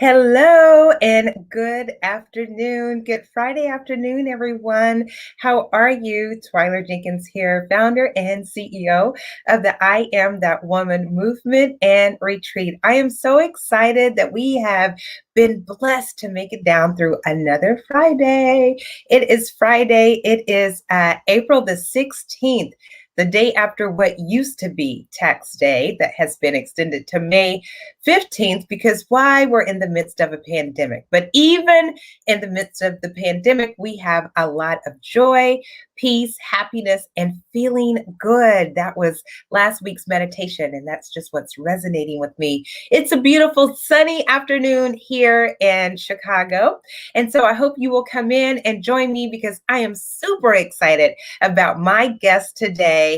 Hello and good afternoon. Good Friday afternoon, everyone. How are you? Twyla Jenkins here, founder and CEO of the I Am That Woman movement and retreat. I am so excited that we have been blessed to make it down through another Friday. It is Friday. It is April the 16th. The day after what used to be tax day that has been extended to May 15th, because why? We're in the midst of a pandemic. But even in the midst of the pandemic, we have a lot of joy, peace, happiness, and feeling good. That was last week's meditation, and that's just what's resonating with me. It's a beautiful sunny afternoon here in Chicago. And so I hope you will come in and join me because I am super excited about my guest today.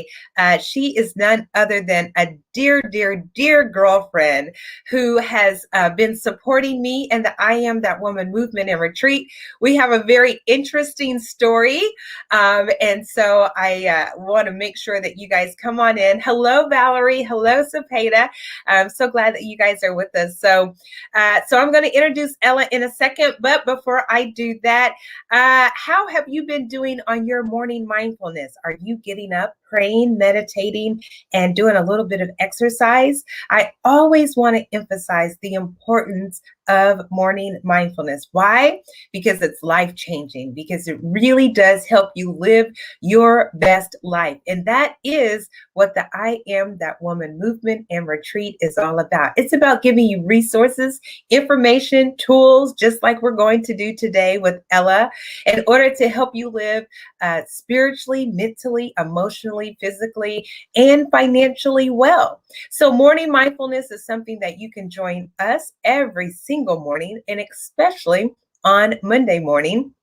She is none other than a dear, dear, dear girlfriend who has been supporting me and the I Am That Woman movement and retreat. We have a very interesting story. And so I want to make sure that you guys come on in. Hello, Valerie. Hello, Cepeda. I'm so glad that you guys are with us. So I'm going to introduce Ella in a second. But before I do that, how have you been doing on your morning mindfulness? Are you getting up, praying, meditating, and doing a little bit of exercise? I always want to emphasize the importance of morning mindfulness. Why? Because it's life-changing, because it really does help you live your best life. And that is what the I Am That Woman movement and retreat is all about. It's about giving you resources, information, tools, just like we're going to do today with Ella, in order to help you live spiritually, mentally, emotionally, physically, and financially well. So morning mindfulness is something that you can join us every single morning, and especially on Monday morning,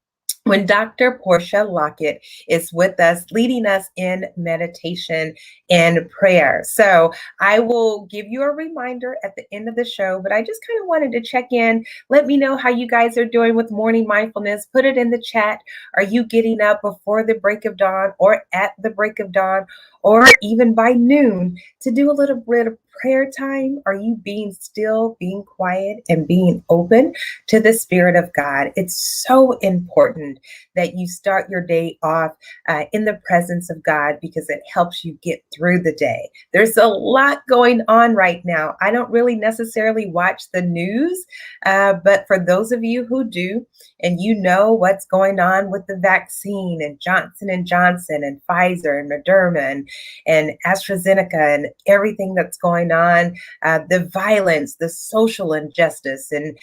when Dr. Portia Lockett is with us, leading us in meditation and prayer. So I will give you a reminder at the end of the show, but I just kind of wanted to check in. Let me know how you guys are doing with morning mindfulness. Put it in the chat. Are you getting up before the break of dawn or at the break of dawn or even by noon to do a little bit of prayer time? Are you being still, being quiet, and being open to the Spirit of God? It's so important that you start your day off in the presence of God, because it helps you get through the day. There's a lot going on right now. I don't really necessarily watch the news, but for those of you who do, and you know what's going on with the vaccine and Johnson and Johnson and Pfizer and Moderna and AstraZeneca and everything that's going on, the violence, the social injustice, and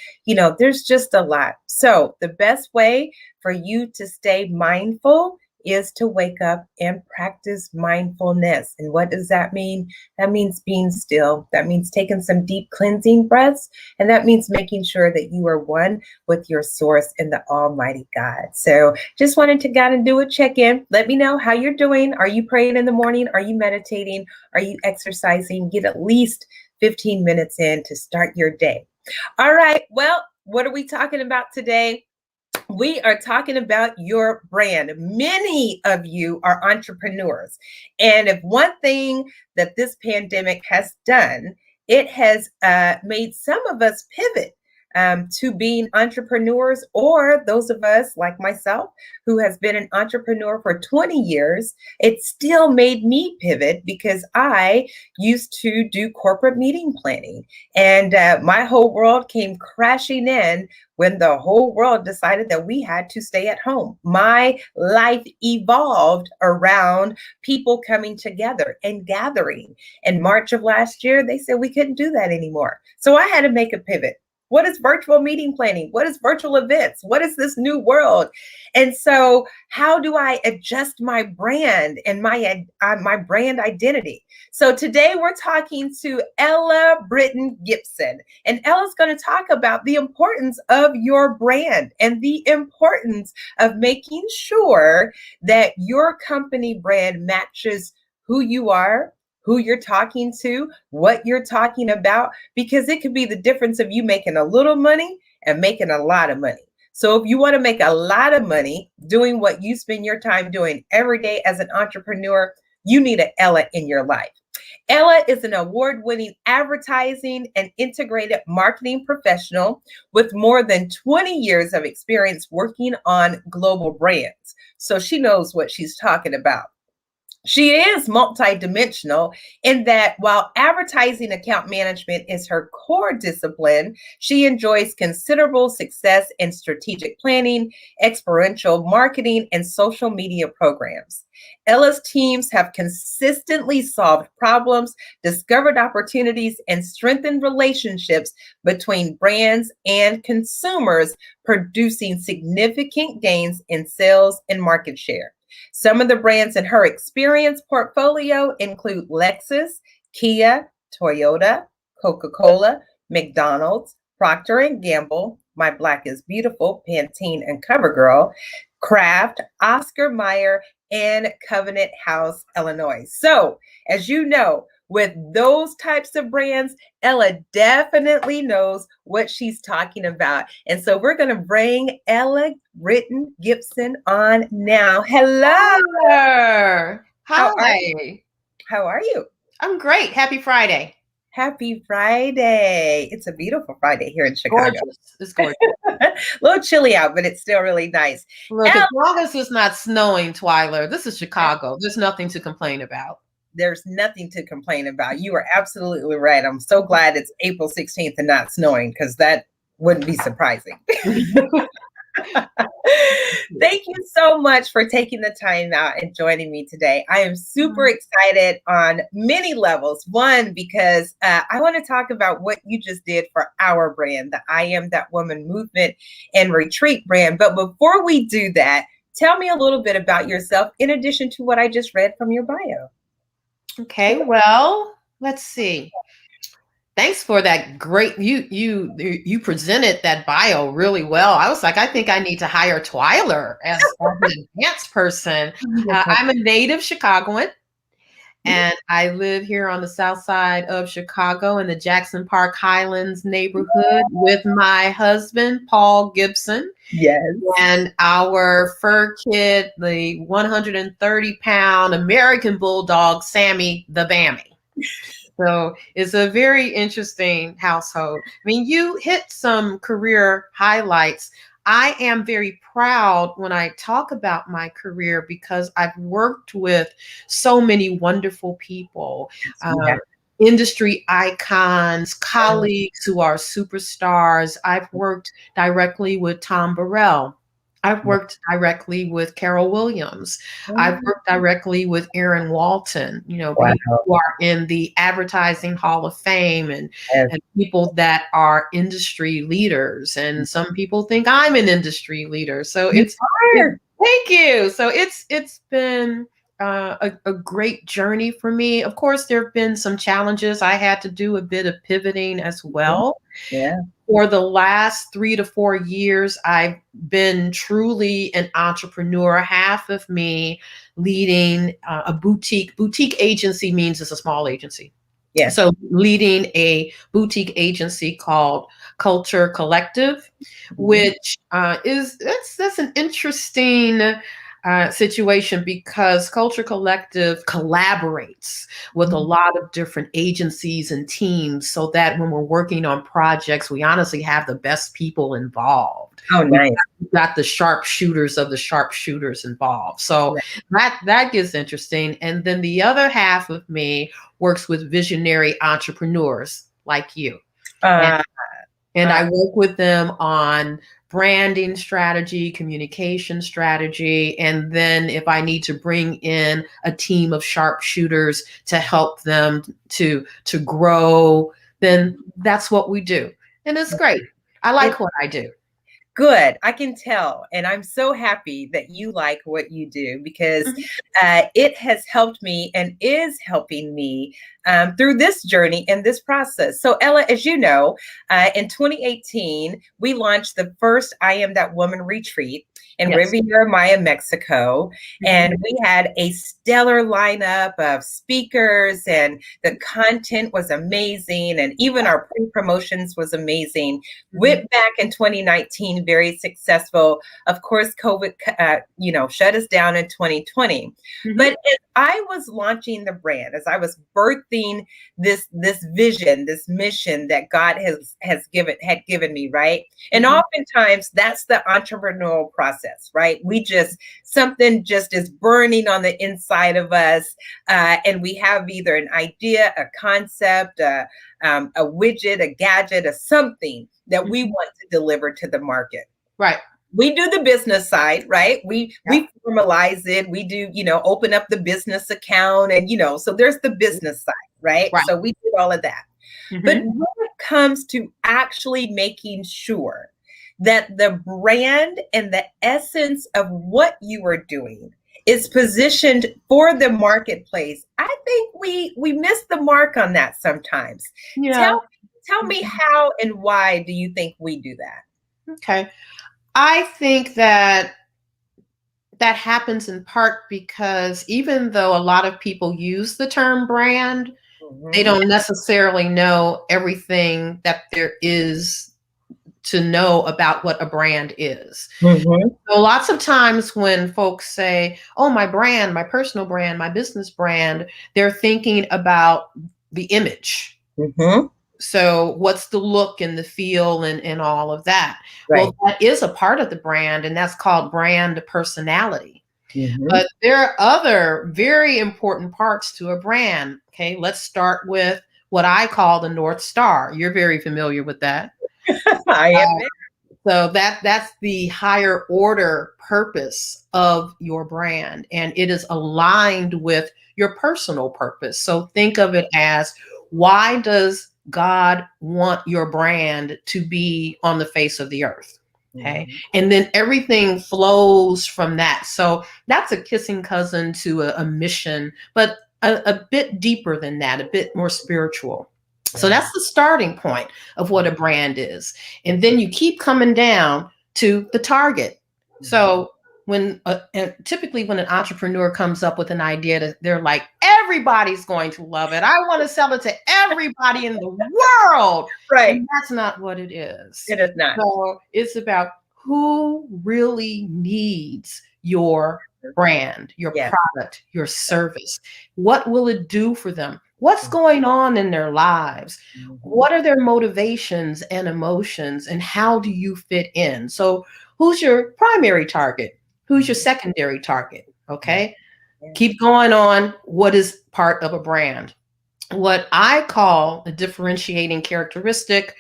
there's just a lot. So the best way for you to stay mindful is to wake up and practice mindfulness. And what does that mean? That means being still. That means taking some deep cleansing breaths. And that means making sure that you are one with your source and the Almighty God. So just wanted to kind of do a check-in. Let me know how you're doing. Are you praying in the morning? Are you meditating? Are you exercising? Get at least 15 minutes in to start your day. All right. Well, what are we talking about today? We are talking about your brand. Many of you are entrepreneurs. And if one thing that this pandemic has done, it has made some of us pivot to being entrepreneurs, or those of us like myself who has been an entrepreneur for 20 years. It still made me pivot because I used to do corporate meeting planning, and my whole world came crashing in when the whole world decided that we had to stay at home. My life evolved around people coming together and gathering. In March of last year, they said we couldn't do that anymore. So I had to make a pivot. What is virtual meeting planning? What is virtual events? What is this new world? And so how do I adjust my brand and my brand identity? So today we're talking to Ella Britton Gibson, and Ella's going to talk about the importance of your brand and the importance of making sure that your company brand matches who you are, who you're talking to, what you're talking about, because it could be the difference of you making a little money and making a lot of money. So if you want to make a lot of money doing what you spend your time doing every day as an entrepreneur, you need an Ella in your life. Ella is an award-winning advertising and integrated marketing professional with more than 20 years of experience working on global brands. So she knows what she's talking about. She is multidimensional in that while advertising account management is her core discipline, she enjoys considerable success in strategic planning, experiential marketing, and social media programs. Ella's teams have consistently solved problems, discovered opportunities, and strengthened relationships between brands and consumers, producing significant gains in sales and market share. Some of the brands in her experience portfolio include Lexus, Kia, Toyota, Coca-Cola, McDonald's, Procter& Gamble, My Black is Beautiful, Pantene and CoverGirl, Kraft, Oscar Mayer, and Covenant House, Illinois. So, as you know, with those types of brands, Ella definitely knows what she's talking about. And so we're going to bring Ella Britton Gibson on now. Hello. Hi. How are you? I'm great. Happy Friday. Happy Friday. It's a beautiful Friday here in Chicago. Gorgeous. It's gorgeous. A little chilly out, but it's still really nice. Look, as long as it's not snowing, Twyler, this is Chicago. There's nothing to complain about. There's nothing to complain about. You are absolutely right. I'm so glad it's April 16th and not snowing, because that wouldn't be surprising. Thank you so much for taking the time out and joining me today. I am super excited on many levels. One, because I want to talk about what you just did for our brand, the I Am That Woman movement and retreat brand. But before we do that, tell me a little bit about yourself in addition to what I just read from your bio. Okay, well, let's see. Thanks for that great, you presented that bio really well. I was like, I think I need to hire Twyler as an advanced person. I'm a native Chicagoan, and I live here on the south side of Chicago in the Jackson Park Highlands neighborhood with my husband, Paul Gibson. Yes. And our fur kid, the 130-pound American Bulldog, Sammy the Bammy. So it's a very interesting household. I mean, you hit some career highlights. I am very proud when I talk about my career because I've worked with so many wonderful people, industry icons, colleagues who are superstars. I've worked directly with Tom Burrell. I've worked directly with Carol Williams. I've worked directly with Aaron Walton, people who are in the Advertising Hall of Fame and people that are industry leaders. And some people think I'm an industry leader. So thank you. So it's been a great journey for me. Of course, there have been some challenges. I had to do a bit of pivoting as well. Yeah. For the last 3 to 4 years, I've been truly an entrepreneur. Half of me leading a boutique. Boutique agency means it's a small agency. Yeah. So leading a boutique agency called Culture Collective, which that's an interesting situation because Culture Collective collaborates with a lot of different agencies and teams so that when we're working on projects, we honestly have the best people involved. Oh, nice. We've got the sharpshooters of the sharpshooters involved. So that gets interesting. And then the other half of me works with visionary entrepreneurs like you. And I work with them on branding strategy, communication strategy, and then if I need to bring in a team of sharpshooters to help them to grow, then that's what we do. And it's great. I like what I do. Good. I can tell. And I'm so happy that you like what you do because it has helped me and is helping me through this journey and this process. So Ella, as you know, in 2018, we launched the first I Am That Woman retreat. in Yes. Riviera Maya, Mexico. Mhm. And we had a stellar lineup of speakers, and the content was amazing. And even our pre-promotions was amazing. Mhm. Went back in 2019, very successful. Of course, COVID, shut us down in 2020. But Mhm. as I was launching the brand, as I was birthing this vision, this mission that God had given me, right? And Mhm. oftentimes that's the entrepreneurial process, right? Something just is burning on the inside of us, and we have either an idea, a concept, a widget, a gadget, or something that we Mhm. want to deliver to the market. Right. We do the business side, right? We Yeah. we formalize it. We do, open up the business account, and so there's the business side, right? Right. So we did all of that. But Mhm. when it comes to actually making sure that the brand and the essence of what you are doing is positioned for the marketplace, I think we miss the mark on that sometimes. Yeah. Tell me, Mhm. how and why do you think we do that? Okay. I think that happens in part because even though a lot of people use the term brand, they Mhm. don't necessarily know everything that there is to know about what a brand is. Mhm. So lots of times when folks say, "Oh, my brand, my personal brand, my business brand," they're thinking about the image. Mhm. So what's the look and the feel and all of that? Well, Right. that is a part of the brand, and that's called brand personality. Mhm. But there are other very important parts to a brand. Okay, let's start with what I call the North Star. You're very familiar with that. I am there. So that's the higher order purpose of your brand, and it is aligned with your personal purpose. So think of it as, why does God want your brand to be on the face of the earth? Okay. Mhm. And then everything flows from that. So that's a kissing cousin to a mission, but a bit deeper than that, a bit more spiritual. So Yeah. that's the starting point of what a brand is. And then you keep coming down to the target. Mhm. So and typically when an entrepreneur comes up with an idea, that they're like, everybody's going to love it. I want to sell it to everybody in the world. Right. And that's not what it is. It is not. So it's about who really needs your brand, your Yes. product, your service. What will it do for them? What's going on in their lives? Mhm. What are their motivations and emotions, and how do you fit in? So, who's your primary target? Who's your Mhm. secondary target? Yeah. Okay. Yeah. Keep going on. What is part of a brand? What I call a differentiating characteristic,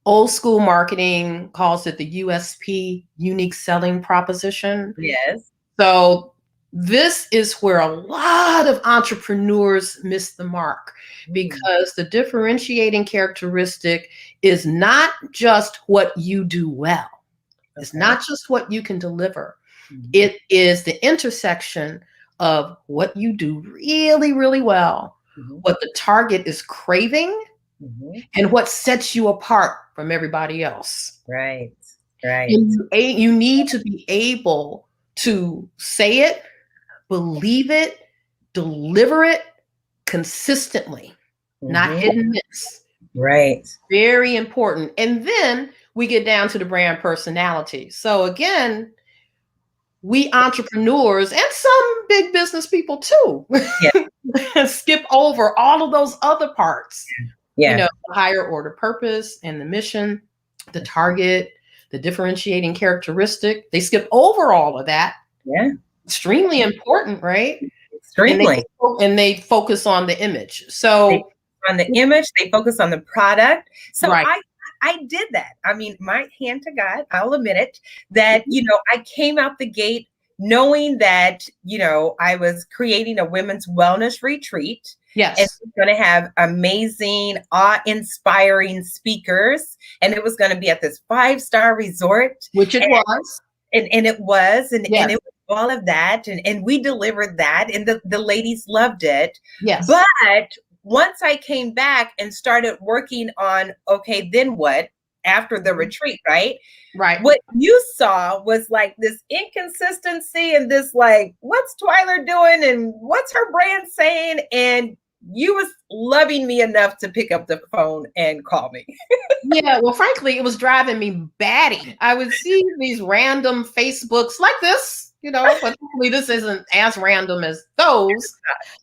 old school marketing calls it the USP, unique selling proposition. Yes. So this is where a lot of entrepreneurs miss the mark, Mm. because the differentiating characteristic is not just what you do well. It's Okay. not just what you can deliver. Mhm. It is the intersection of what you do really, really well, Mhm. what the target is craving, Mhm. and what sets you apart from everybody else. Right. Right. And you need to be able to say it, believe it, deliver it consistently, not Mhm. hit and miss. Right. Very important. And then we get down to the brand personality. So again, we entrepreneurs and some big business people too Yeah. skip over all of those other parts. Yeah. The higher order purpose and the mission, the target, the differentiating characteristic. They skip over all of that. Yeah. Extremely important, right? And they Extremely. focus on the image. They So on the image, they focus on the product. So right. I did that. I mean, my hand to God, I'll admit it, that Mhm. I came out the gate knowing that, I was creating a women's wellness retreat, and Yes, it was going to have amazing, awe-inspiring speakers, and it was going to be at this five-star resort. which it was. And it was, and Yes, it was all of that, and we delivered that, and the ladies loved it. yes. But once I came back and started working on, okay, then what? after the retreat, right? Right. What you saw was like this inconsistency and this like, what's Twyla doing and what's her brand saying? And you was loving me enough to pick up the phone and call me. Yeah, well, frankly, it was driving me batty. I would see these random Facebooks like this, but hopefully this isn't as random as those.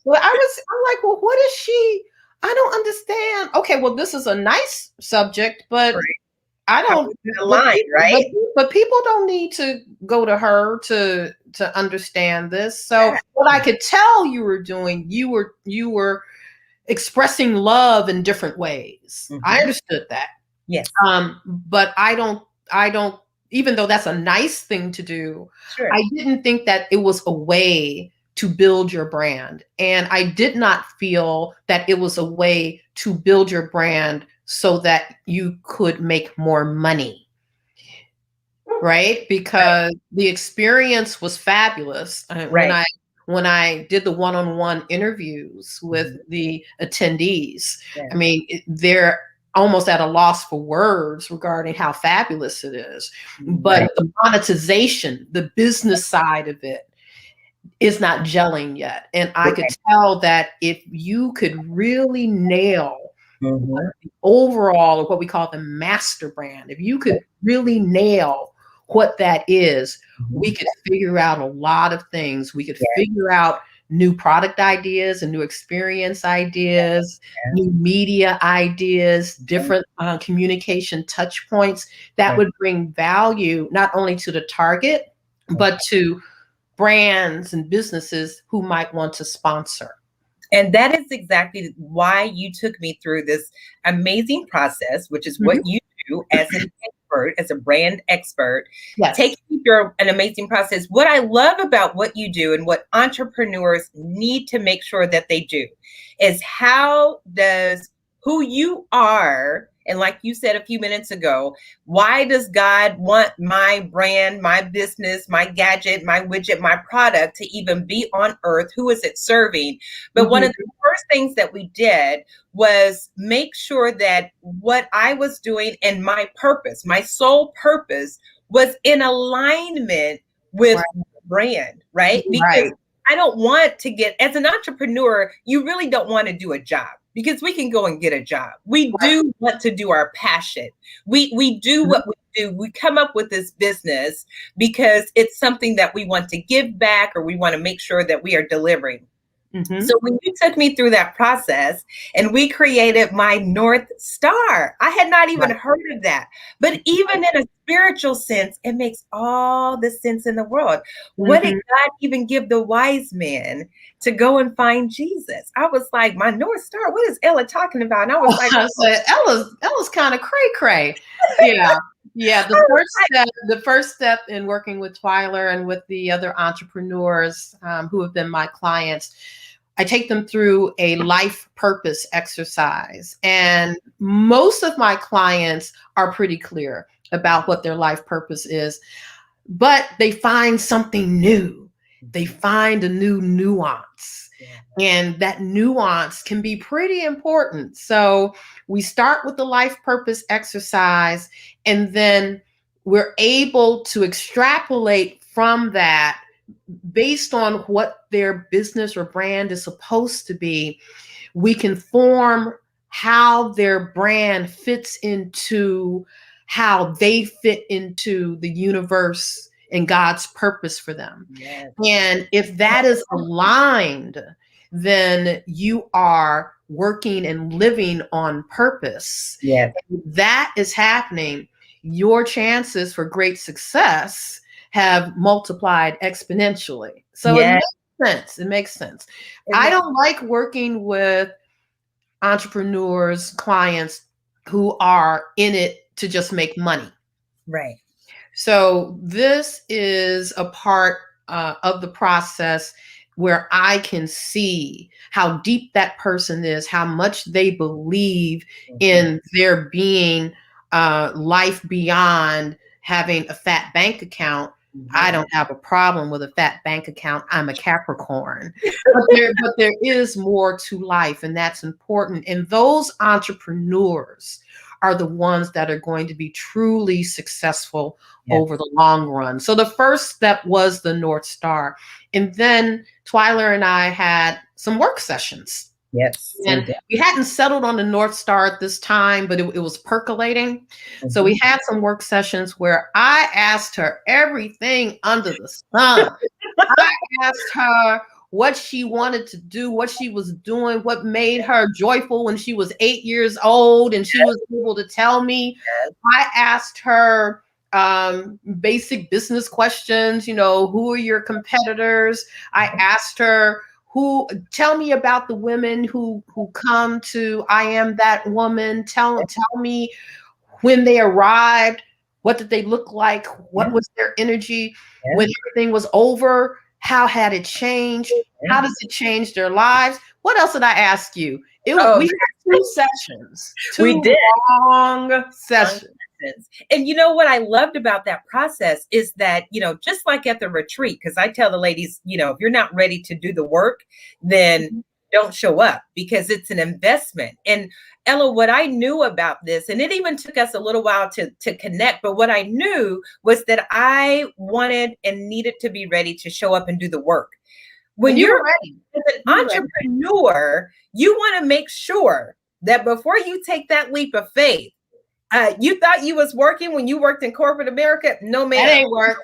But I'm like, well, what is she? I don't understand. Okay, well, this is a nice subject, but Right. I don't align, right? But people don't need to go to her to understand this. So Yeah. what I could tell you were doing, you were expressing love in different ways. Mm-hmm. I understood that. Yes. But I don't, even though that's a nice thing to do, Sure. I didn't think that it was a way to build your brand. And I did not feel that it was a way to build your brand so that you could make more money. Right? Because the experience was fabulous. Right. When I did the one-on-one interviews with the attendees, Yeah. I mean, they're almost at a loss for words regarding how fabulous it is. But the monetization, the business side of it is not gelling yet. And I could tell that if you could really nail the overall, or what we call the master brand, if you could really nail what that is, we could figure out a lot of things. We could figure out new product ideas and new experience ideas, new media ideas, different communication touch points that would bring value not only to the target, but to brands and businesses who might want to sponsor. And that is exactly why you took me through this amazing process, which is what you do as an expert, as a brand expert. Yes. Take me through an amazing process. What I love about what you do and what entrepreneurs need to make sure that they do is how does who you are, and like you said a few minutes ago, why does God want my brand, my business, my gadget, my widget, my product to even be on earth? Who is it serving? But one of the first things that we did was make sure that what I was doing and my purpose, my sole purpose, was in alignment with brand, right? Because I don't want to get, as an entrepreneur, you really don't want to do a job because we can go and get a job. We do want to do our passion. We do what we do. We come up with this business because it's something that we want to give back or we want to make sure that we are delivering. So when you took me through that process and we created my North Star, I had not even heard of that. But even in a spiritual sense, it makes all the sense in the world. What did God even give the wise men to go and find Jesus? I was like, my North Star, what is Ella talking about? And I was like, I said, Ella's kind of cray-cray. Yeah. Yeah, the first step in working with Twyla and with the other entrepreneurs who have been my clients, I take them through a life purpose exercise. And most of my clients are pretty clear about what their life purpose is, but they find something new. They find a new nuance. And that nuance can be pretty important. So we start with the life purpose exercise, and then we're able to extrapolate from that based on what their business or brand is supposed to be. We can form how their brand fits into how they fit into the universe and God's purpose for them. Yes. And if that is aligned, then you are working and living on purpose. Yes. If that is happening, your chances for great success have multiplied exponentially. So it makes sense. It makes sense. I don't like working with entrepreneurs, clients who are in it to just make money. Right. So this is a part of the process where I can see how deep that person is, how much they believe in there being life beyond having a fat bank account. I don't have a problem with a fat bank account. I'm a Capricorn. but there is more to life, and that's important. And those entrepreneurs are the ones that are going to be truly successful Yes. over the long run. So the first step was the North Star. And then Twyla and I had some work sessions. Yes. And we hadn't settled on the North Star at this time, but it was percolating. Mm-hmm. So we had some work sessions where I asked her everything under the sun. I asked her what she wanted to do, what she was doing, what made her joyful when she was 8 years old and she was able to tell me. I asked her basic business questions, who are your competitors? I asked her, tell me about the women who come to I Am That Woman. Tell me when they arrived, what did they look like? What was their energy? When everything was over, how had it changed? How does it change their lives? What else did I ask you? We had 2 sessions. We did. Long sessions. And you know what I loved about that process is that, just like at the retreat, because I tell the ladies, if you're not ready to do the work, then don't show up, because it's an investment. And Ella, what I knew about this, and it even took us a little while to connect, but what I knew was that I wanted and needed to be ready to show up and do the work. When you're ready as an entrepreneur, you want to make sure that before you take that leap of faith, you thought you was working when you worked in corporate America? No, ma'am. That ain't work.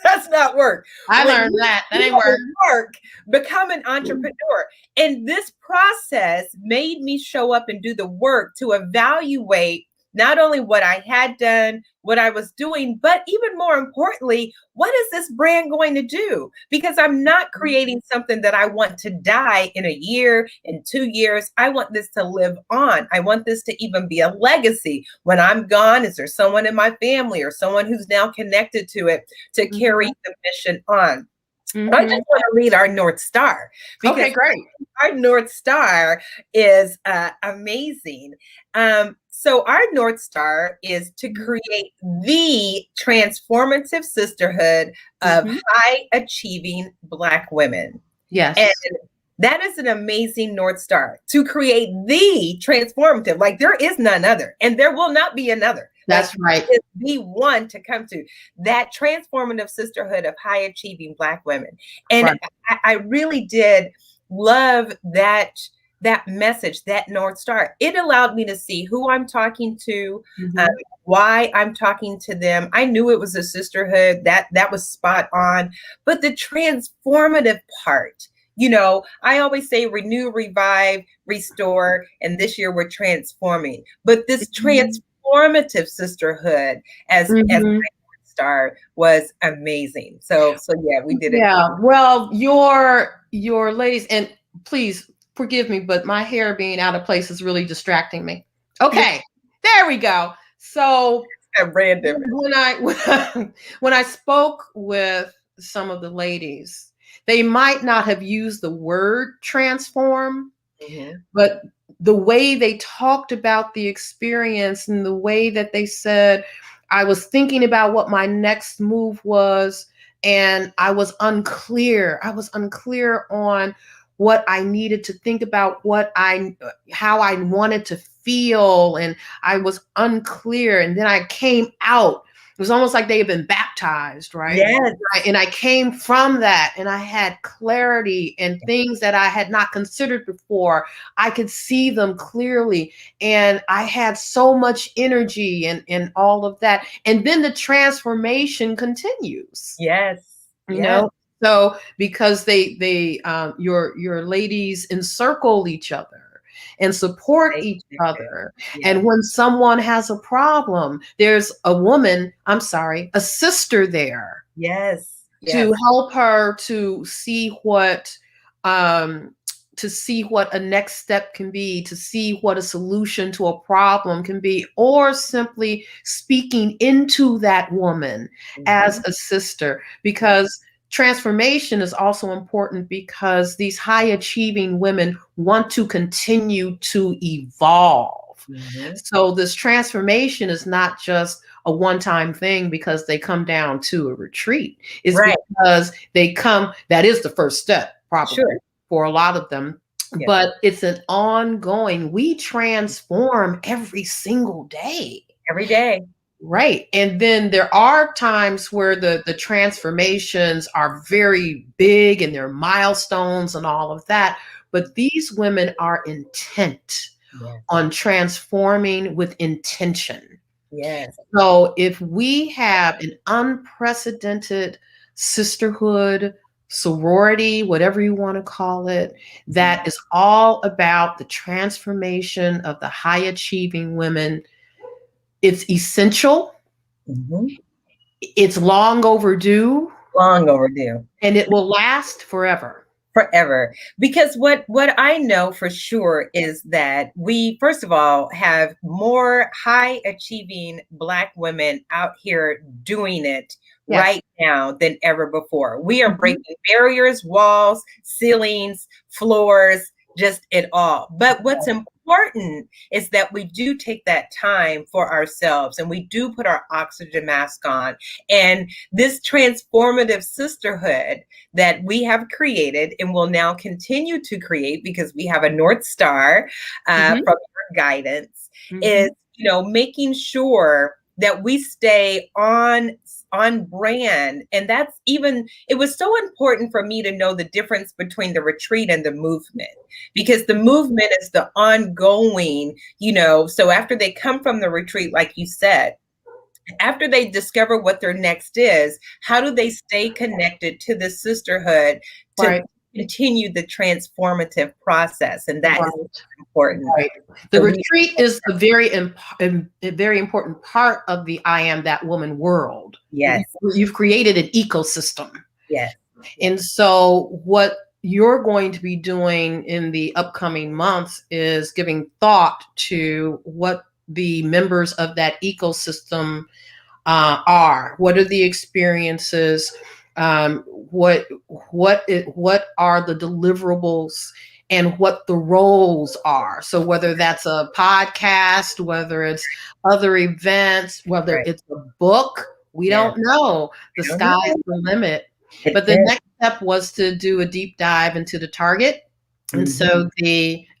That's not work. I learned that. That ain't work. Become an entrepreneur. And this process made me show up and do the work to evaluate not only what I had done, what I was doing, but even more importantly, what is this brand going to do? Because I'm not creating something that I want to die in a year, in 2 years. I want this to live on. I want this to even be a legacy. When I'm gone, is there someone in my family or someone who's now connected to it to carry the mission on? I just want to read our North Star. Okay, great. Our North Star is amazing. So our North Star is to create the transformative sisterhood of high achieving Black women. Yes. And that is an amazing North Star, to create the transformative, like there is none other, and there will not be another. That's right. It's the one to come to, that transformative sisterhood of high achieving Black women. And I really did love that message, that North Star. It allowed me to see who I'm talking to, why I'm talking to them. I knew it was a sisterhood, that was spot on. But the transformative part, I always say renew, revive, restore, and this year we're transforming. But this transformative sisterhood as North Star was amazing. So yeah, we did it. Yeah. Well, your ladies, and please forgive me, but my hair being out of place is really distracting me. Okay, there we go. So random. When I spoke with some of the ladies, they might not have used the word transform, but the way they talked about the experience and the way that they said, I was thinking about what my next move was, and I was unclear. I was unclear on what I needed to think about, how I wanted to feel, and I was unclear. And then I came out. It was almost like they had been baptized, right? Yes. And I came from that, and I had clarity and things that I had not considered before. I could see them clearly, and I had so much energy and all of that. And then the transformation continues. Yes. You know? So because your ladies encircle each other and support each other. And when someone has a problem, there's a sister there. Yes. To help her to see what a next step can be, to see what a solution to a problem can be, or simply speaking into that woman as a sister. Because transformation is also important, because these high achieving women want to continue to evolve. So this transformation is not just a one-time thing because they come down to a retreat. It's because they come, that is the first step, probably for a lot of them. Yes. but it's an ongoing, we transform every single day. Every day. Right. And then there are times where the transformations are very big and there are milestones and all of that. But these women are intent Yes. on transforming with intention. Yes. So if we have an unprecedented sisterhood, sorority, whatever you want to call it, that is all about the transformation of the high achieving women, it's essential. Mm-hmm. It's long overdue, Long overdue. and it will last forever. Forever. Because what I know for sure is that we first of all have more high achieving Black women out here doing it Yes. right now than ever before. We are Mhm. breaking barriers, walls, ceilings, floors, just it all. But what's important is that we do take that time for ourselves and we do put our oxygen mask on. And this transformative sisterhood that we have created and will now continue to create because we have a North Star Mhm. from your guidance is, Mhm. making sure that we stay on brand. And that's even, it was so important for me to know the difference between the retreat and the movement, because the movement is the ongoing, so after they come from the retreat, like you said, after they discover what their next is, how do they stay connected to the sisterhood to Right. continue the transformative process? And that is Right. important. Right. The So we, retreat is a very important part of the I Am That Woman world. yes, You've created an ecosystem. yes, yes, And so, what you're going to be doing in the upcoming months is giving thought to what the members of that ecosystem are. What are the experiences? What are the deliverables? And what the roles are. So whether that's a podcast, whether it's other events, whether right. it's a book, we Yes. don't know. The I don't know. sky's the limit. It But the is. next step was to do a deep dive into the target. And Mhm. so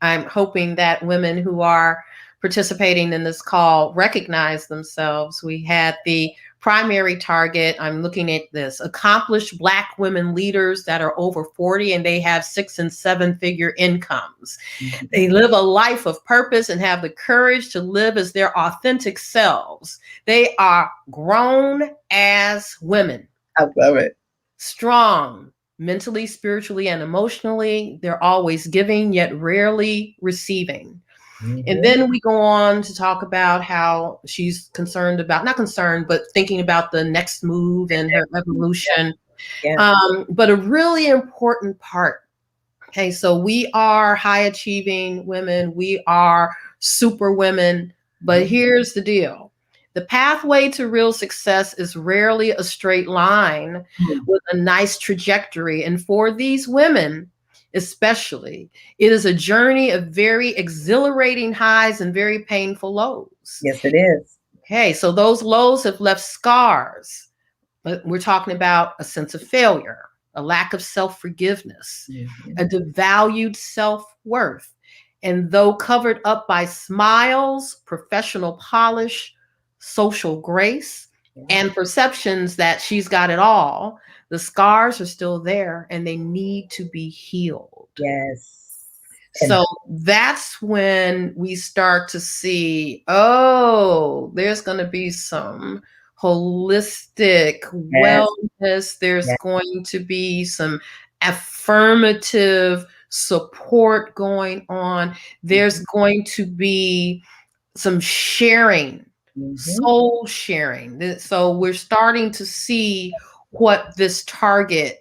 I'm hoping that women who are participating in this call recognize themselves. We had the primary target. I'm looking at this: accomplished Black women leaders that are over 40 and they have 6 and 7 figure incomes. Mhm. They live a life of purpose and have the courage to live as their authentic selves. They are grown as women, I love it. strong mentally, spiritually, and emotionally. They're always giving, yet rarely receiving. And Mhm. then we go on to talk about how she's not concerned, but thinking about the next move and her evolution. Yeah. But a really important part. Okay, so we are high achieving women, we are super women, but Mhm. here's the deal. The pathway to real success is rarely a straight line with a nice trajectory. And for these women, especially, it is a journey of very exhilarating highs and very painful lows. Yes, it is. Okay, so those lows have left scars. But we're talking about a sense of failure, a lack of self forgiveness, Mhm. a devalued self worth. And though covered up by smiles, professional polish, social grace, Yeah. and perceptions that she's got it all, the scars are still there and they need to be healed. Yes. And So that's when we start to see, oh, there's going to be some holistic yes, wellness. There's yes. going to be some affirmative support going on. There's Mhm. going to be some sharing, Mhm. soul sharing. So we're starting to see what this target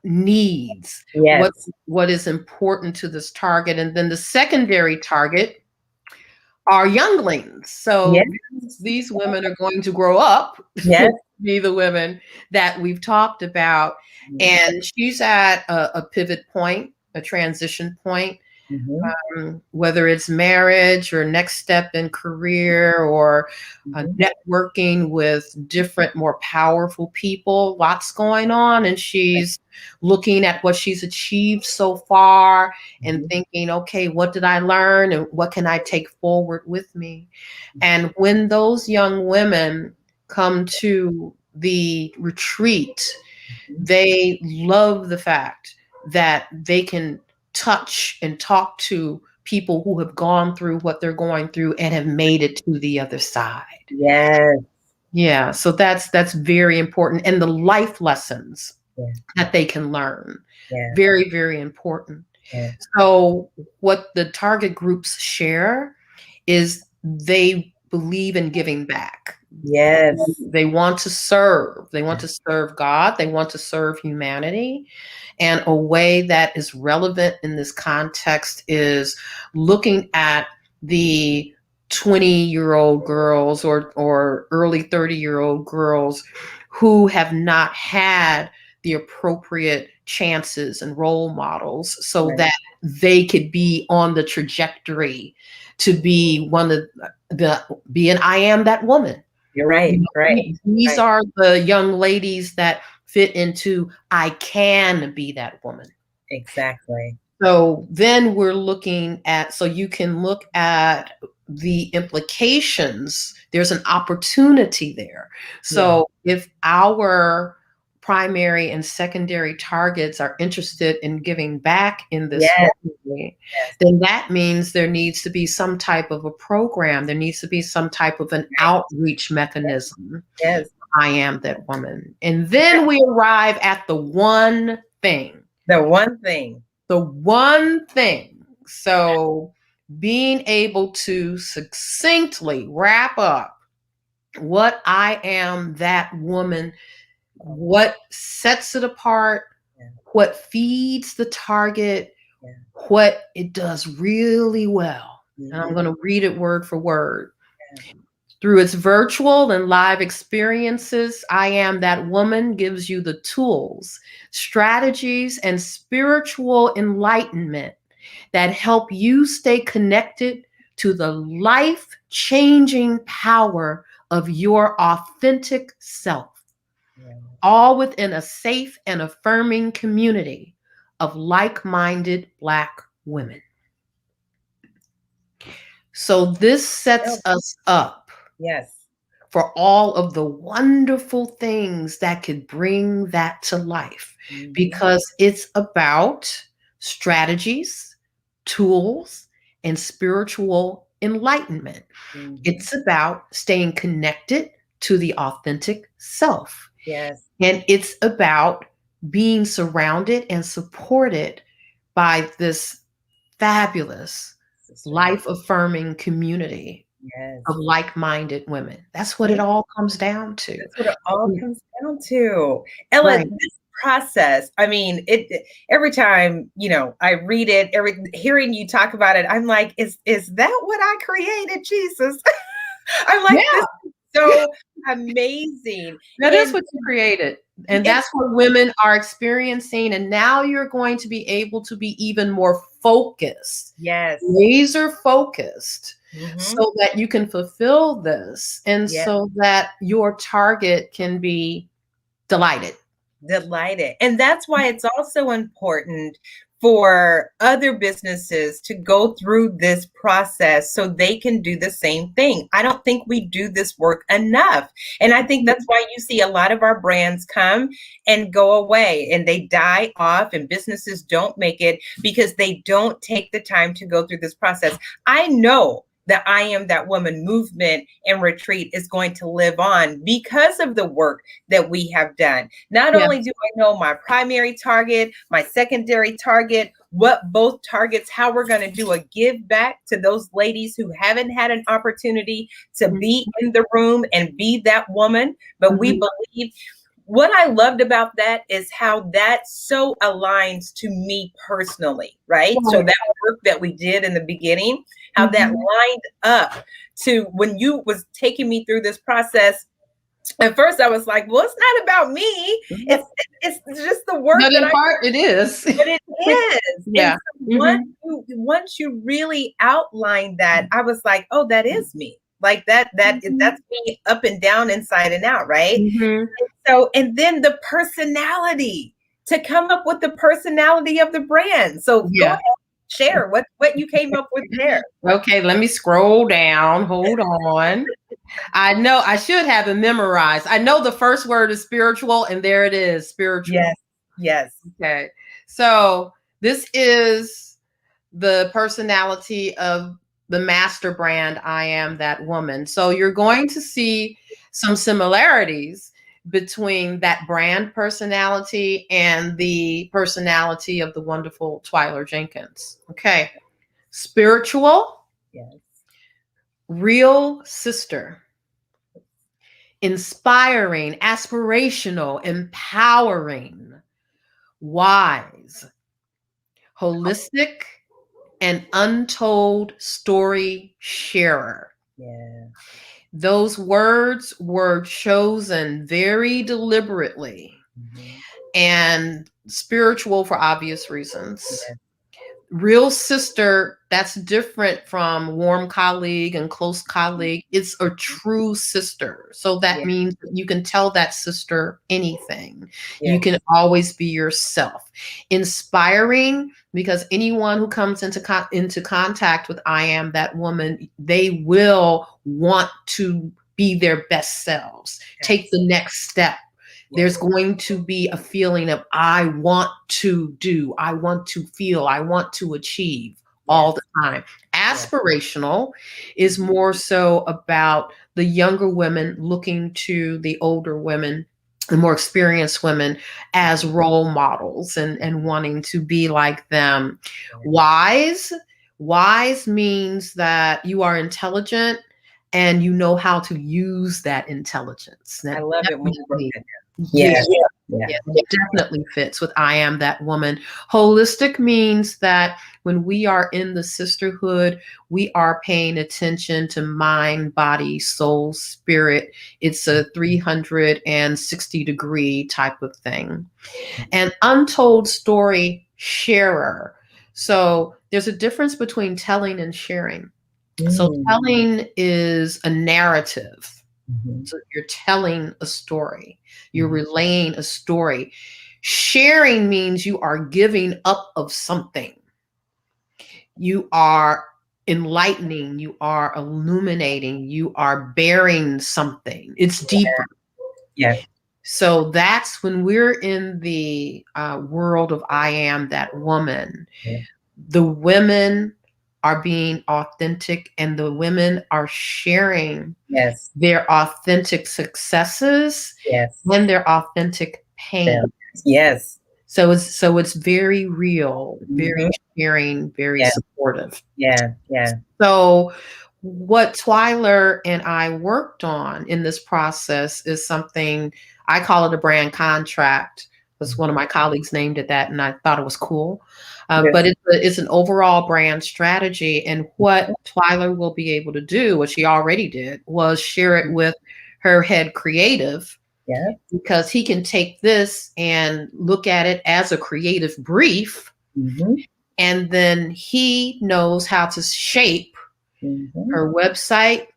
needs, what Yes. what is important to this target. And then the secondary target are younglings. Yes. So these women are going to grow up Yes. to be the women that we've talked about. Mhm. And she's at a pivot point, a transition point. Mhm. whether it's marriage or next step in career or Mhm. networking with different, more powerful people. Lots going on. And she's looking at what she's achieved so far and Mhm. thinking, okay, what did I learn and what can I take forward with me? And when those young women come to the retreat, Mhm. they love the fact that they can touch and talk to people who have gone through what they're going through and have made it to the other side. Yes. Yeah, so that's very important, and the life lessons Yeah. that they can learn. Yeah. Very, very important. Yeah. So what the target groups share is they believe in giving back. Yes. They want to serve. They want to serve God. They want to serve humanity. And a way that is relevant in this context is looking at the 20-year-old girls or early 30-year-old girls who have not had the appropriate chances and role models so Right. that they could be on the trajectory to be one of the be an I am that woman. You're You right. know, Right. these Right. are the young ladies that fit into I can be that woman. Exactly. So then we're looking at, so you can look at the implications. There's an opportunity there. Yeah. So if our primary and secondary targets are interested in giving back in this Yes. way, Yes. then that means there needs to be some type of a program. There needs to be some type of an Right. outreach mechanism. Yes. I am that woman. And then we arrive at the one thing. The one thing. The one thing. So being able to succinctly wrap up what I am that woman, what sets it apart, Yeah. what feeds the target, Yeah. what it does really well. And I'm Mhm. going to read it word for word. Yeah. Through its virtual and live experiences, I Am That Woman gives you the tools, strategies, and spiritual enlightenment that help you stay connected to the life changing power of your authentic self, Yeah. all within a safe and affirming community of like minded Black women. So, this Oh, sets us up yes. for all of the wonderful things that could bring that to life Mhm. because it's about strategies, tools, and spiritual enlightenment. Mhm. It's about staying connected to the authentic self. Yes. And it's about being surrounded and supported by this fabulous, Sister. life affirming community Yes. of like-minded women. That's what it Right. all comes down to. That's what it all Mm, comes down to. Ella, right. this process, I mean, every time, I read it, hearing you talk about it, I'm like, is that what I created, Jesus? I'm like, this Yeah, is so amazing. that is And what you created, and it that's what women are experiencing, and now you're going to be able to be even more focused, yes. laser focused, Hmm. so that you can fulfill this, and Yes. so that your target can be delighted. Delighted. And that's why it's also important for other businesses to go through this process so they can do the same thing. I don't think we do this work enough. And I think that's why you see a lot of our brands come and go away and they die off and businesses don't make it because they don't take the time to go through this process. I know the I Am That Woman movement and retreat is going to live on because of the work that we have done. Not Yeah. only do I know my primary target, my secondary target, what both targets, how we're going to do a give back to those ladies who haven't had an opportunity to be Mhm, in the room and be that woman. But we mhm. believe what I loved about that is how that so aligns to me personally, right? So Right. that work that we did in the beginning, how that Mhm. lined up to when you was taking me through this process At first I was like, well, it's not about me. It's just the work But that in I, part, it is. but it is. And Yeah. so Hmm. once you really outline that, I was like, oh, that is me. Like that's me up and down, inside and out, right? Hmm. So, and then the personality, to come up with the personality of the brand. So go Yeah. ahead, share what you came up with there. Okay, let me scroll down. Hold on. I know I should have it memorized. I know the first word is spiritual, and there it is, spiritual. Yes, yes, Okay. So this is the personality of the master brand, I Am That Woman. So you're going to see some similarities between that brand personality and the personality of the wonderful Twyla Jenkins. Okay. Spiritual, yes, real sister, inspiring, aspirational, empowering, wise, holistic, and untold story sharer. yeah, Those words were chosen very deliberately mhm, and spiritual for obvious reasons. yes, Real sister, that's different from warm colleague and close colleague. It's a true sister. So that yeah, means you can tell that sister anything. You yes, can always be yourself. Inspiring, because anyone who comes into contact with I Am That Woman, they will want to be their best selves, take the next step. There's yes, going to be a feeling of, I want to do, I want to feel, I want to achieve all yes, the time. yes, Aspirational is more so about the younger women looking to the older women, the more experienced women, as role models and wanting to be like them. Wise, wise means that you are intelligent and you know how to use that intelligence. I That love it when you wrote definitely, that down. yeah, Yes, yeah, yeah, it definitely fits with I Am That Woman. Holistic means that when we are in the sisterhood, we are paying attention to mind, body, soul, spirit. It's a 360-degree type of thing. And untold story sharer. So there's a difference between telling and sharing. So mm, telling is a narrative. mhm, So you're telling a story, you're mhm, relaying a story. Sharing means you are giving up of something. You are enlightening, you are illuminating, you are bearing something. It's deeper. yeah, So that's when we're in the world of I Am That Woman. yeah, The women are being authentic and the women are sharing yes, their authentic successes yes, and their authentic pain. failures. Yes, So it's very real, very mhm, sharing, very yeah, supportive. yeah, yeah, So what Twyler and I worked on in this process is something, I call it a brand contract. Because one of my colleagues named it that, and I thought it was cool. But yes, it's an overall brand strategy. And what Twyler will be able to do, what she already did, was share it with her head creative, yeah, because he can take this and look at it as a creative brief. mhm, And then he knows how to shape mhm, her website,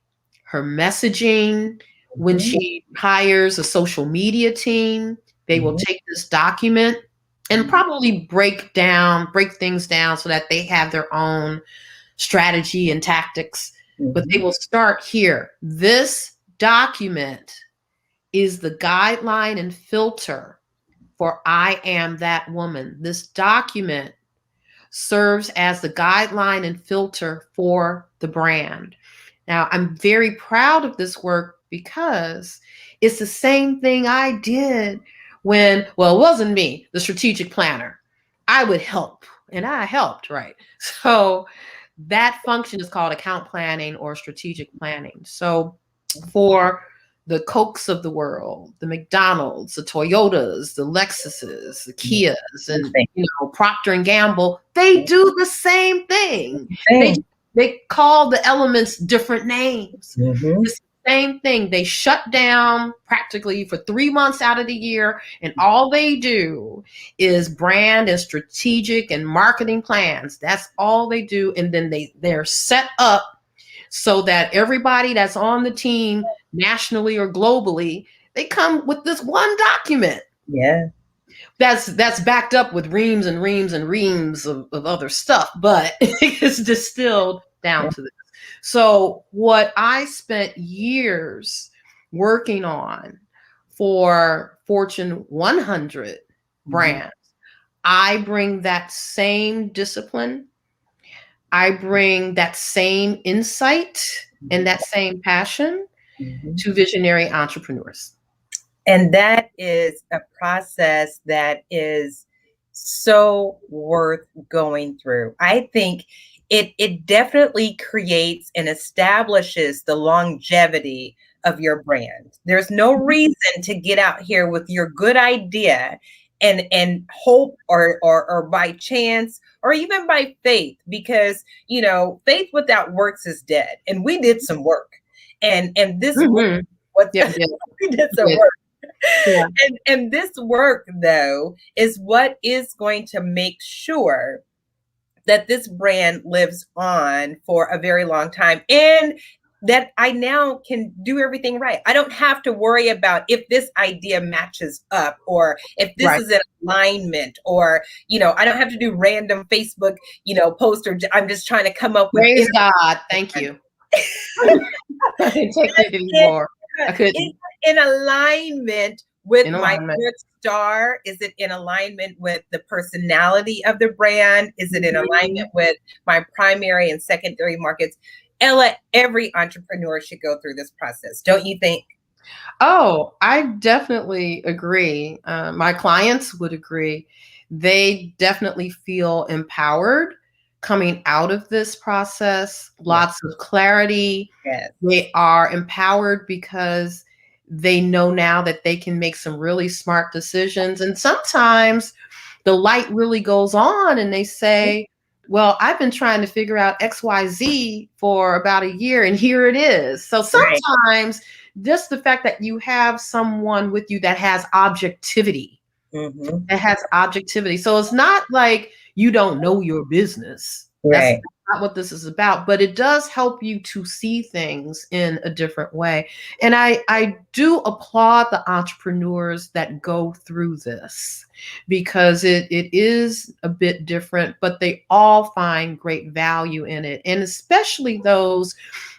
her messaging. When mhm, she hires a social media team, they will mhm, take this document and probably break things down so that they have their own strategy and tactics. But they mhm, will start here. This document is the guideline and filter for I Am That Woman. This document serves as the guideline and filter for the brand. Now, I'm very proud of this work because it's the same thing I did when, well, it wasn't me, the strategic planner. I would help, and I helped, right? So that function is called account planning or strategic planning. So for the Cokes of the world, the McDonald's, the Toyotas, the Lexuses, the mhm. Kias, Same and thing, Procter and Gamble, they do the same thing. They same. they call the elements different names. Mhm, It's same thing. They shut down practically for 3 months out of the year, and all they do is brand and strategic and marketing plans. That's all they do. And then they're set up so that everybody that's on the team, nationally or globally, they come with this one document. Yeah. That's backed up with reams and reams and reams of other stuff, but it's distilled down to this. So what I spent years working on for Fortune 100 brands, I bring that same discipline, I bring that same insight and that same passion to visionary entrepreneurs. And that is a process that is so worth going through. I think it definitely creates and establishes the longevity of your brand. There's no reason to get out here with your good idea and hope or by chance or even by faith, because faith without works is dead. And we did some work. And this work, we did some work. Yeah. And this work, though, is what is going to make sure that this brand lives on for a very long time, and that I now can do everything right. I don't have to worry about if this idea matches up or if this is in alignment, or, I don't have to do random Facebook, post, or I'm just trying to come up with. Praise God. Thank you. I didn't take it anymore. I couldn't. In alignment with my North Star? Is it in alignment with the personality of the brand? Is it in alignment with my primary and secondary markets? Ella, every entrepreneur should go through this process, don't you think? Oh, I definitely agree. My clients would agree. They definitely feel empowered coming out of this process, lots of clarity. Yes. They are empowered because they know now that they can make some really smart decisions. And sometimes the light really goes on and they say, well, I've been trying to figure out XYZ for about a year and here it is. So sometimes just the fact that you have someone with you that has objectivity, that has objectivity. So it's not like you don't know your business. That's not what this is about, but it does help you to see things in a different way. And I do applaud the entrepreneurs that go through this, because it is a bit different, but they all find great value in it. And especially those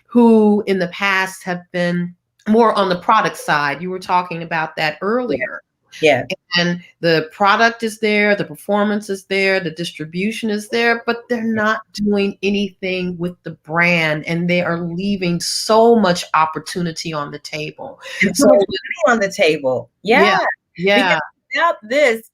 who in the past have been more on the product side. You were talking about that earlier. Yeah. And the product is there, the performance is there, the distribution is there, but they're not doing anything with the brand, and they are leaving so much opportunity on the table. So on the table. Yeah. Yeah. Without this,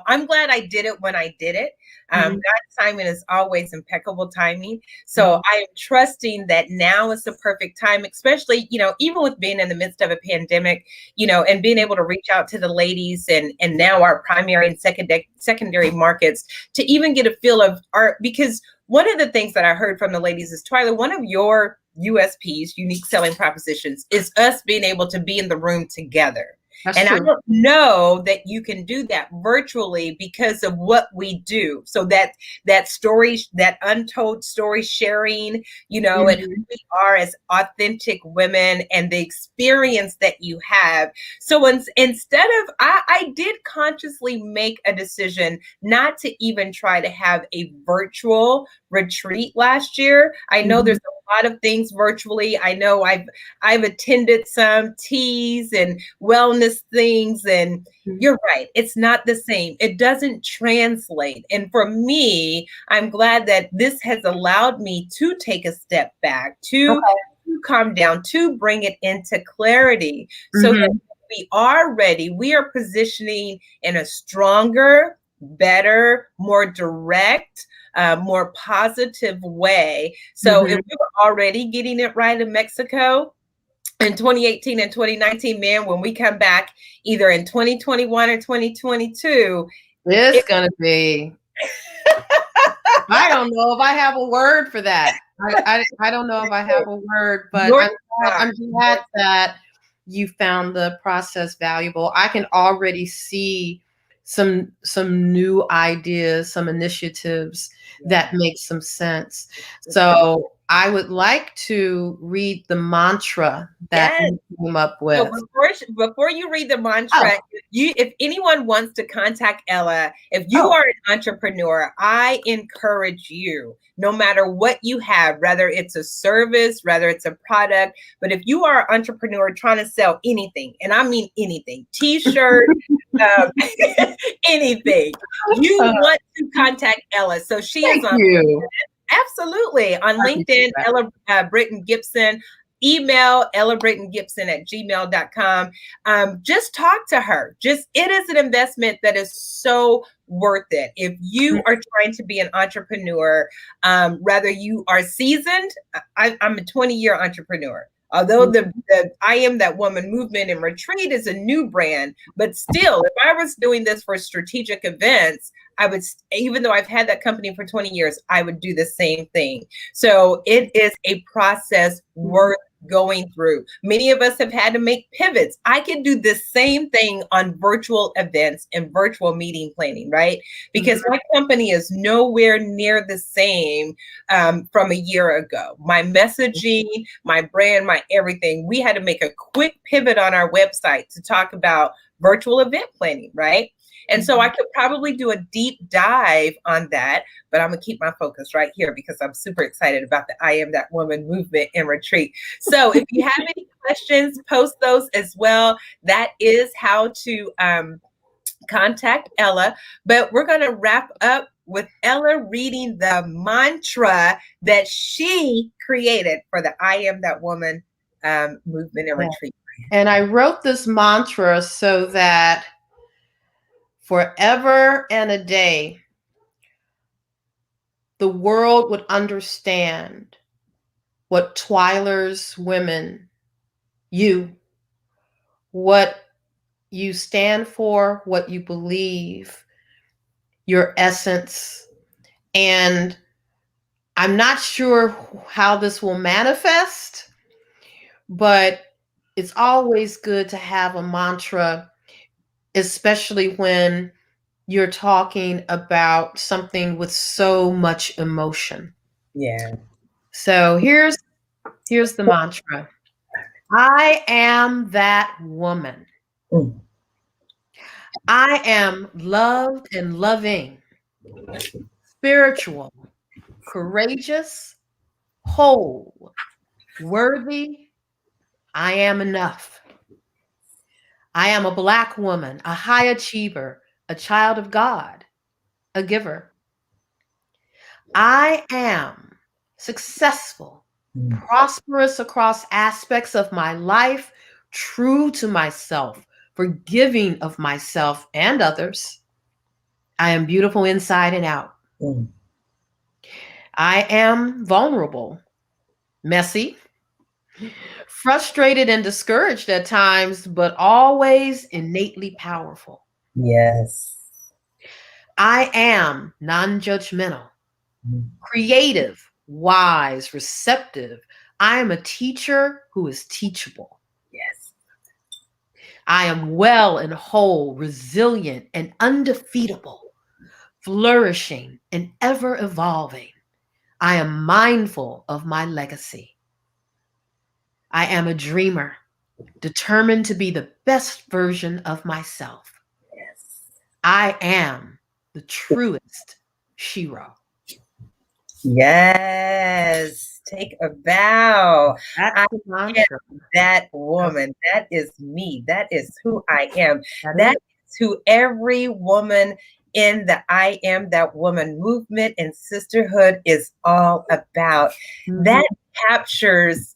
I'm glad I did it when I did it. God's timing is always impeccable timing. So I'm trusting that now is the perfect time, especially, even with being in the midst of a pandemic, and being able to reach out to the ladies and now our primary and secondary markets to even get a feel of because one of the things that I heard from the ladies is, Twyla, one of your USPs, unique selling propositions, is us being able to be in the room together. That's true. I don't know that you can do that virtually because of what we do. So that story, that untold story sharing, and who we are as authentic women and the experience that you have. So instead of, I did consciously make a decision not to even try to have a virtual retreat last year. I know there's a lot of things virtually. I know I've attended some teas and wellness things, and you're right, it's not the same. It doesn't translate. And for me, I'm glad that this has allowed me to take a step back, to calm down, to bring it into clarity, so that we are ready. We are positioning in a stronger, better, more direct, more positive way. So if we were already getting it right in Mexico in 2018 and 2019, man, when we come back either in 2021 or 2022, it's going to be, I don't know if I have a word for that. I don't know if I have a word, but North I'm Star. glad that you found the process valuable. I can already see some new ideas, some initiatives Yeah. that make some sense. So I would like to read the mantra that Yes. you came up So with. before you read the Oh, mantra, if anyone wants to contact Ella, if you oh, are an entrepreneur, I encourage you, no matter what you have, whether it's a service, whether it's a product, but if you are an entrepreneur trying to sell anything, and I mean anything, t-shirt, um, anything, you uh, want to contact Ella. So she is thank on you. absolutely on I appreciate LinkedIn, that. Ella Britton Gibson. Email ellabritton@gmail.com. Just talk to her. Just it is an investment that is so worth it. If you are trying to be an entrepreneur, whether you are seasoned, I'm a 20-year entrepreneur. Although the I Am That Woman movement and retreat is a new brand, but still, if I was doing this for strategic events, I would, even though I've had that company for 20 years, I would do the same thing. So it is a process worth going through. Many of us have had to make pivots. I can do the same thing on virtual events and virtual meeting planning, right? Because my company is nowhere near the same from a year ago. My messaging, my brand, my everything, we had to make a quick pivot on our website to talk about virtual event planning, right? And so I could probably do a deep dive on that, but I'm gonna keep my focus right here because I'm super excited about the I Am That Woman movement and retreat. So if you have any questions, post those as well. That is how to contact Ella. But we're gonna wrap up with Ella reading the mantra that she created for the I Am That Woman movement and retreat. And I wrote this mantra so that forever and a day, the world would understand what Twyler's women, what you stand for, what you believe, your essence. And I'm not sure how this will manifest, but it's always good to have a mantra, especially when you're talking about something with so much emotion. Yeah. So here's the mantra. I am that woman. Mm. I am loved and loving, spiritual, courageous, whole, worthy. I am enough. I am a Black woman, a high achiever, a child of God, a giver. I am successful, prosperous across aspects of my life, true to myself, forgiving of myself and others. I am beautiful inside and out. Mm. I am vulnerable, messy, frustrated and discouraged at times, but always innately powerful. Yes. I am non judgmental, Mm. creative, wise, receptive. I am a teacher who is teachable. Yes. I am well and whole, resilient and undefeatable, flourishing and ever evolving. I am mindful of my legacy. I am a dreamer, determined to be the best version of myself. Yes. I am the truest Shiro. Yes. Take a bow. That's I the am mantra. that woman. That is me. That is who I am. That That is. is who every woman in the I Am That Woman movement and sisterhood is all about. That captures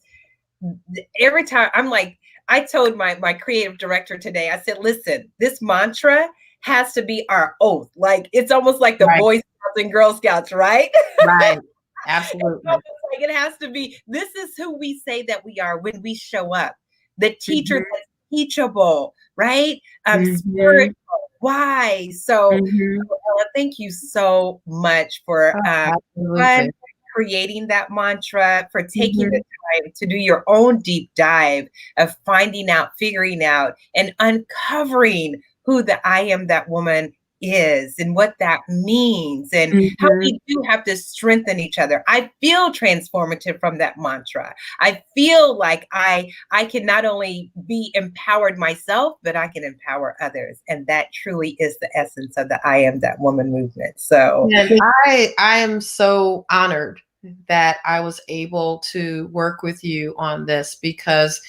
every time. I'm like, I told my creative director today, I said, listen, this mantra has to be our oath. Like it's almost like the Right, Boy Scouts and Girl Scouts, right? right. It's Absolutely. almost like it has to be. This is who we say that we are when we show up. The teacher Mhm, that's teachable, right? Spiritual, mhm, wise. So, mhm. Ella, thank you so much for Oh, one absolutely. creating that mantra, for taking the Mhm. time to do your own deep dive of finding out, figuring out, and uncovering who the I am that woman is and what that means and how Mhm. we do have to strengthen each other. I feel transformative from that mantra. I feel like I can not only be empowered myself, but I can empower others. And that truly is the essence of the I am that woman movement. So And I am so honored that I was able to work with you on this because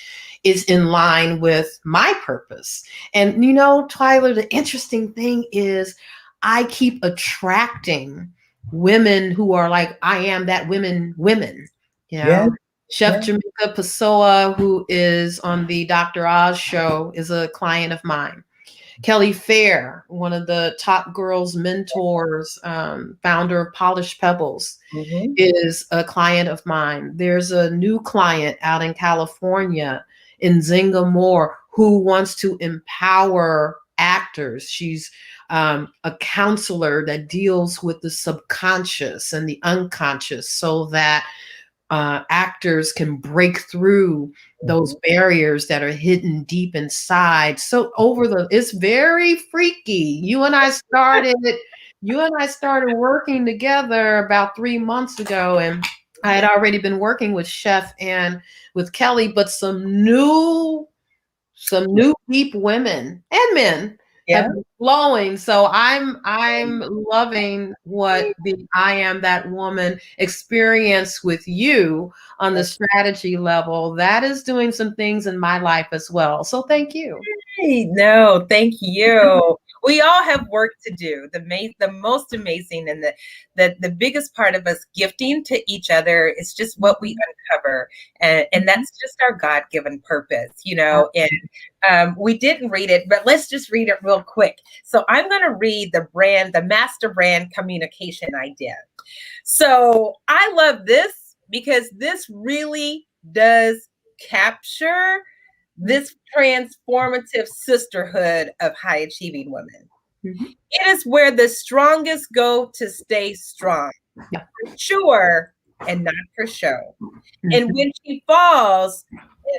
it's in line with my purpose. And you know, Tyler, the interesting thing is I keep attracting women who are like, I am that women. You yeah, know, Chef yeah. Jamaica Pessoa, who is on the Dr. Oz show, is a client of mine. Kelly Fair, one of the top girls mentors, founder of Polished Pebbles, Mhm. is a client of mine. There's a new client out in California, in Zinga Moore, who wants to empower actors. She's a counselor that deals with the subconscious and the unconscious so that actors can break through those Mhm. barriers that are hidden deep inside. So it's very freaky. You and I started working together about 3 months ago, and I had already been working with Chef and with Kelly, but some new deep women and men have Yeah. been flowing. So I'm loving what the I am that woman experience with you on the strategy level. That is doing some things in my life as well. So thank you. Hey, no, thank you. We all have work to do. The most amazing and the biggest part of us gifting to each other is just what we uncover, and that's just our God-given purpose, you know. And we didn't read it, but let's just read it real quick. So I'm going to read the master brand communication idea. So I love this because this really does capture this transformative sisterhood of high achieving women. Mhm. It is where the strongest go to stay strong, Yeah. for sure, and not for show. And Mhm. when she falls,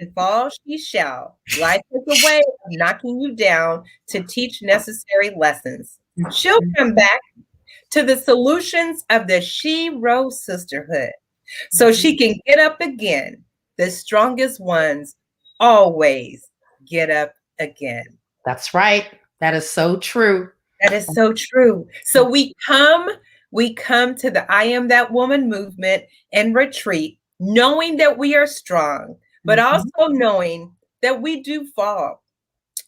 and fall she shall, life is a way of knocking you down to teach necessary lessons. She'll come back to the solutions of the She Rose sisterhood so Mhm. she can get up again. The strongest ones always get up again. That's right. That is so true. That is so true. So we come to the I am that woman movement and retreat, knowing that we are strong, but Mhm. also knowing that we do fall.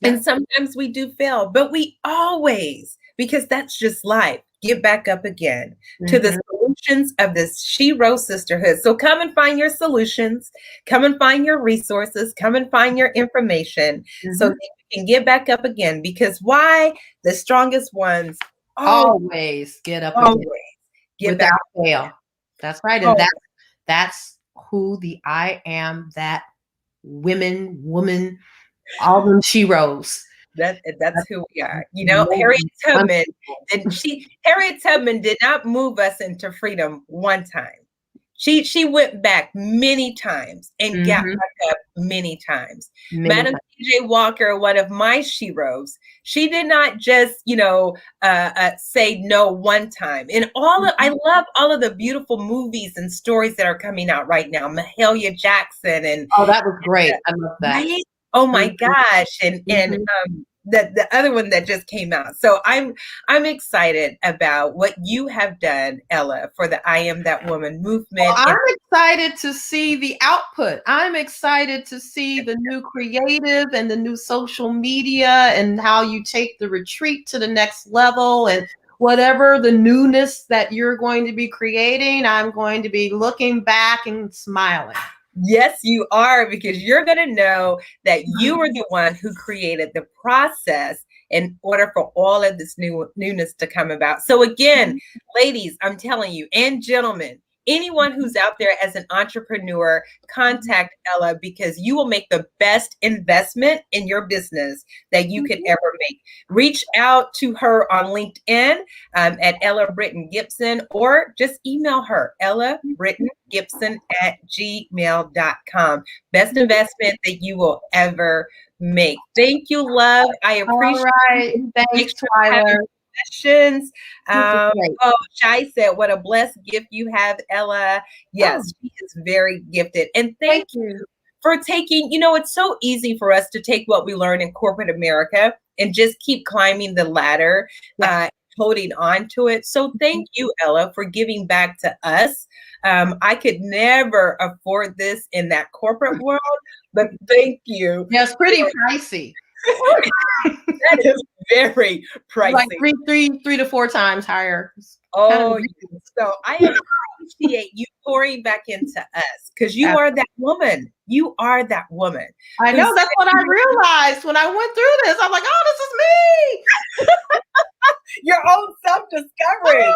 Yeah. And sometimes we do fail, but we always, because that's just life, get back up again to the Mhm. solutions of this She Rose sisterhood. So come and find your solutions, come and find your resources, come and find your information so Mhm. that you can get back up again. Because why? The strongest ones always, Always get up again always get back without fail. That's right. And up. that's who the I am that woman, all them sheroes. That's That's who we are. You know, most Harriet Tubman, wonderful. Harriet Tubman did not move us into freedom one time. She went back many times and got Mhm. back up many times. Many Madam times. C.J. Walker, one of my sheroes, she did not just, say no one time. And I Mhm. love all of the beautiful movies and stories that are coming out right now. Mahalia Jackson and Oh, that was great. I love that. right? Oh my Mhm. gosh. And Mhm. the other one that just came out. So I'm excited about what you have done, Ella, for the I Am That Woman Well, movement. I'm And excited to see the output. I'm excited to see the new creative and the new social media and how you take the retreat to the next level and whatever the newness that you're going to be creating, I'm going to be looking back and smiling. yes, you are, because you're going to know that you were the one who created the process in order for all of this newness to come about. So again, ladies, I'm telling you, and gentlemen, anyone who's out there as an entrepreneur, contact Ella because you will make the best investment in your business that you could ever make. Reach out to her on LinkedIn at Ella Britton Gibson, or just email her, ellabritton@gmail.com. Best investment that you will ever make. Thank you, love. I appreciate All right. it. Make Thanks, sure to have Twyla. questions. This is great. Oh, Shai said, what a blessed gift you have, Ella. Oh, Yes, she is very gifted. And thank thank you you. for taking, it's so easy for us to take what we learn in corporate America and just keep climbing the ladder, Yeah. holding on to it. So thank you, Ella, for giving back to us. I could never afford this in that corporate world, but thank you. Yeah, it's pretty pricey. That is very pricey. Like three to four times higher. Oh, so I appreciate you pouring back into us because you are that woman. You are that woman. I know. That's what I realized when I went through this. I'm like, oh, this is me. Your own self-discovery. Oh,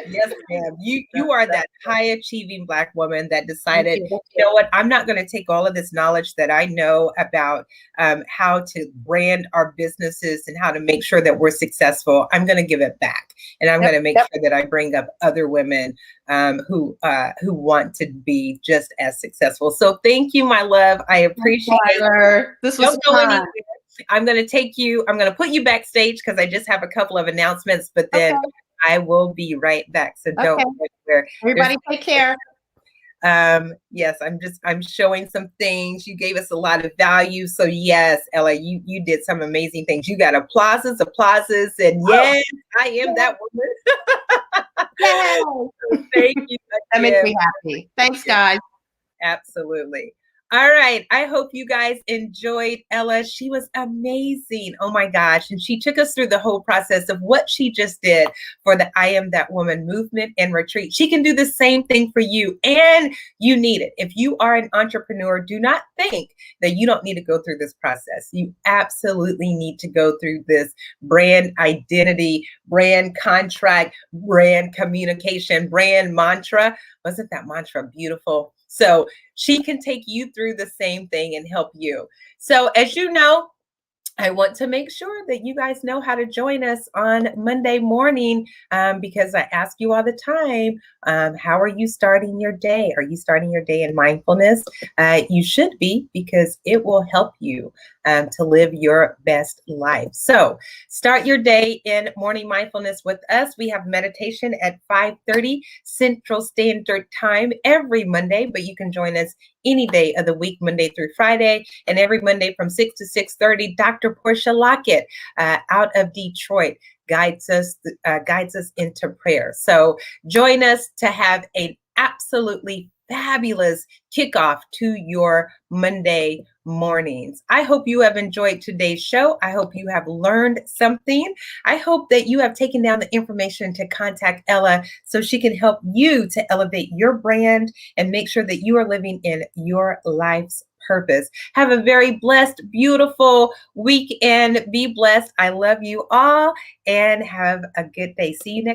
Yes, ma'am. You are that high achieving Black woman that decided, you know what, I'm not going to take all of this knowledge that I know about how to brand our businesses and how to make sure that we're successful. I'm going to give it back. And I'm going to make sure that I bring up other women who want to be just as successful. So thank you, my love. I appreciate it. This was fun. I'm going to put you backstage because I just have a couple of announcements, but then I will be right back. So don't go anywhere. Everybody take care. Yes, I'm showing some things. You gave us a lot of value. So yes, Ella, you did some amazing things. You got applauses, and yes, I am that woman. Yay. Thank you. That makes me happy. Thanks, guys. Absolutely. All right. I hope you guys enjoyed Ella. She was amazing. Oh my gosh. And she took us through the whole process of what she just did for the I Am That Woman movement and retreat. She can do the same thing for you, and you need it. If you are an entrepreneur, do not think that you don't need to go through this process. You absolutely need to go through this brand identity, brand contract, brand communication, brand mantra. Wasn't that mantra beautiful? So she can take you through the same thing and help you. So as you know, I want to make sure that you guys know how to join us on Monday morning because I ask you all the time, how are you starting your day? Are you starting your day in mindfulness? You should be, because it will help you to live your best life. So start your day in morning mindfulness with us. We have meditation at 5:30 Central Standard Time every Monday, but you can join us any day of the week, Monday through Friday, and every Monday from 6 to 6:30, Dr. Portia Lockett out of Detroit guides us into prayer. So join us to have an absolutely fabulous kickoff to your Monday mornings. I hope you have enjoyed today's show. I hope you have learned something. I hope that you have taken down the information to contact Ella so she can help you to elevate your brand and make sure that you are living in your life's purpose. Have a very blessed, beautiful weekend. Be blessed. I love you all and have a good day. See you next